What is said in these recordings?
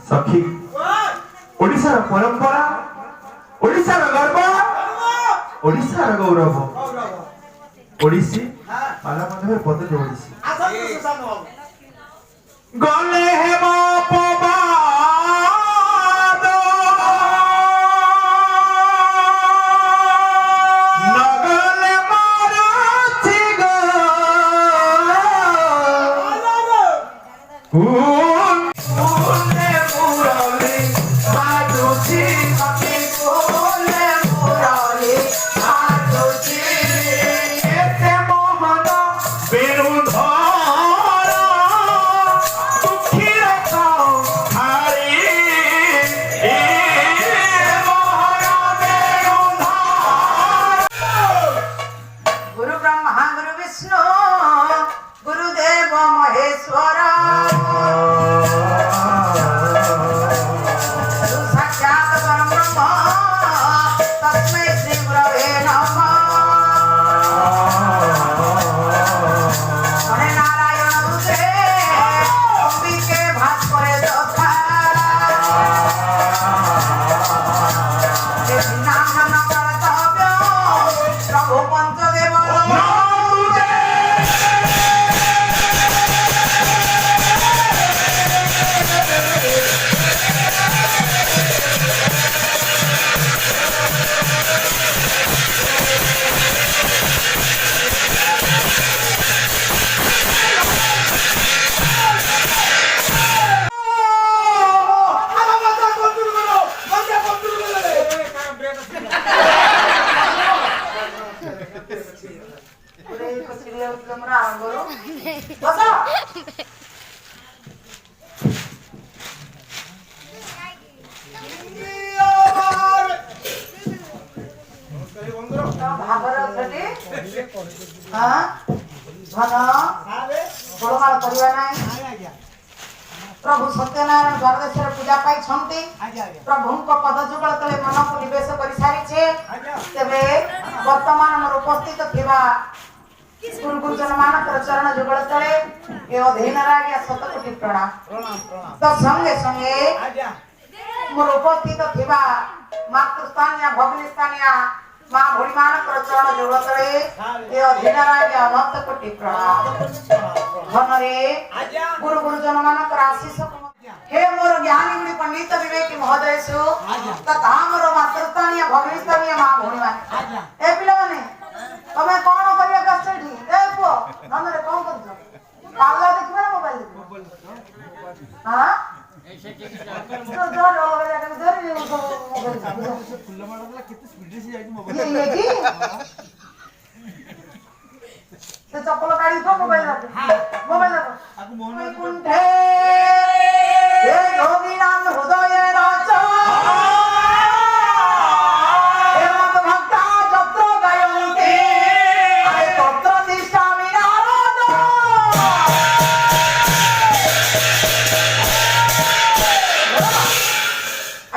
सखी ओडिशार परंपरा ओडिशार गर्व ओडिशार गौरव ओडिसी पाला माधव पद ओडिसी गले हेम पबाद नगले मारुछि गो प्रभु सत्यनारायण द्वारदेश्वर पूजा पाई छंती प्रभु को पद जुगल तले मन को निवेश करि सारी छे तबे वर्तमान हमर उपस्थित थिबा गुरु गुरुजन मानकर चरण जुगल तले ए अधीन रागिया शतकोटि प्रणाम तो संगे संगे मोर उपस्थित थिबा मातृस्थानीय भगिनीस्थानीय मां भोली मानकर चरण जुगल तले ए अधीनर आज्ञा अनंत कोटि प्रणाम धनरे गुरु गुरुजन मानकर आशीष हे मोर ज्ञानी गुणी पंडित विवेकी महोदय सु तथा मोर मातृस्थानीय भगिनीस्थानीय मां भोली मान ए पिला माने तमे कोन करिया गछठी ए पुओ धनरे कोन करछ पाला देखबे ना मोबाइल देखबे हां ऐसे के तो जोर हो गया कि जोर नहीं हो मोबाइल खुला मारला कितने स्पीड से जाई मोबाइल ये की ते चप्पल काढी तो मोबाइल रख हां मोबाइल रख आकु मोहन कुंठे हे योगी नाम हृदय राजा हे मत भक्ता जत्र गायन्ते आए तत्र तिष्ठामि नारद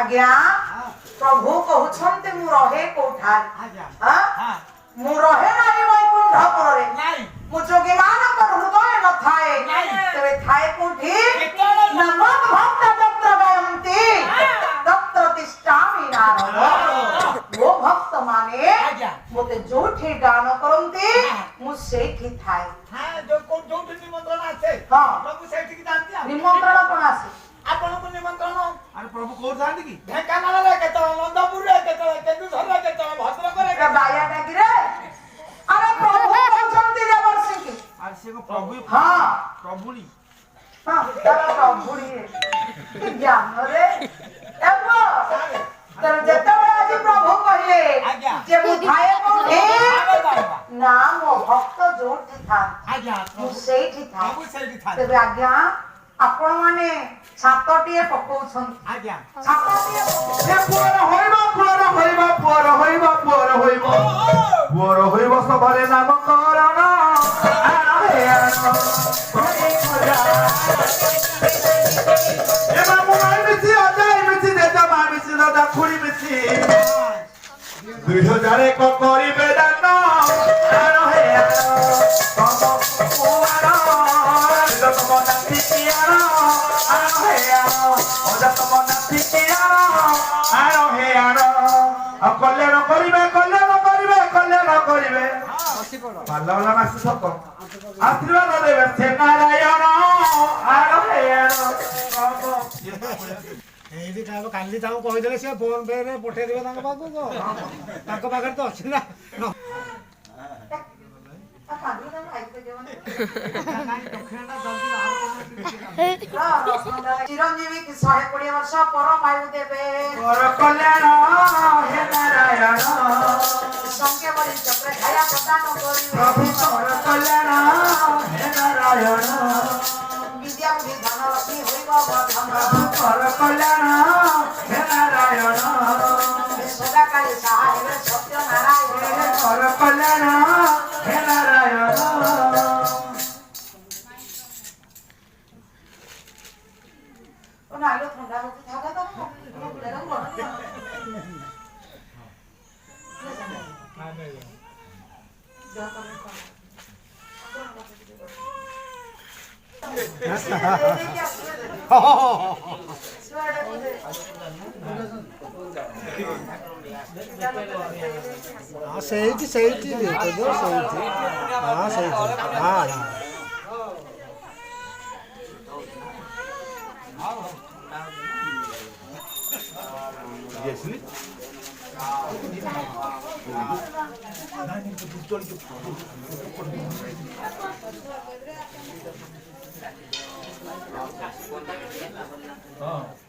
आज्ञा प्रभु कहउछन्ते मु रहे कोठार हां मु रहे नाही वैकुंठ पुरे नाही मु जोगी मानकर हृदय न थाए तबे थाए कोठी नमः भक्त तत्र गायन्ति तत्र तिष्ठामि नारद वो भक्त माने मोते जोठी गान करन्ति मु सेठी थाए हां जो को जोठी निमंत्रण आछे हां प्रभु सेठी की जानती निमंत्रण कोन आसे आपण को निमंत्रण अरे प्रभु कोर जानती की ढेकानाल रे केतो नंदपुर रे केतो केन्दुझर रे केतो भद्रक रे बाया डाकी रे अरे प्रभु कहउछन्ति रे वर्षी की अरे से को प्रभु हां प्रभुनी हां तारा प्रभुनी ज्ञान रे एबो तर जेतबे आज प्रभु कहिले जे मु थाए कोठे नाम भक्त जोठी था आज्ञा मु सेठी था प्रभु सेठी था तबे आज्ञा आपण माने छातटिए पकोउछन आज्ञा छातटिए हे पुअर होइबा पुअर होइबा पुअर होइबा पुअर होइबा पुअर होइबा सबरे नाम करण आरे आनो कोई खुदा ए बाबू माई मिसी अजाई मिसी देता मा मिसी दादा खुड़ी मिसी 2001 को करिबे दान आरो हे आनो कम पुआरो तम नाथी कियारो आरो हे आनो ओजा तम नाथी कियारो आरो हे आनो कल्याण करिबे कल्याण करिबे कल्याण करिबे पालवला मासी सक आशीर्वाद देबे से नारायण आरो हे आनो एदी काको काली ताऊ कहि देले से फोन पे रे पठे देबे तांको पाखो को तांको पाखर तो अछि ना चिरंजीवी की 120 वर्ष परम आयु देवे पर कल्याण हे नारायण संके बड़ी चक्र छाया प्रदान करी प्रभु पर कल्याण हे नारायण विद्या बुद्धि धन लक्ष्मी होइबो प्रभु पर कल्याण हे नारायण सदा काली सहाय सत्य नारायण पर कल्याण हे नारायण ओना आलो ठंडा होती थाका तो बुलेरा बोल हां नहीं जा हाँ सही थी देखो जो सही थी हाँ सही थी हाँ हाँ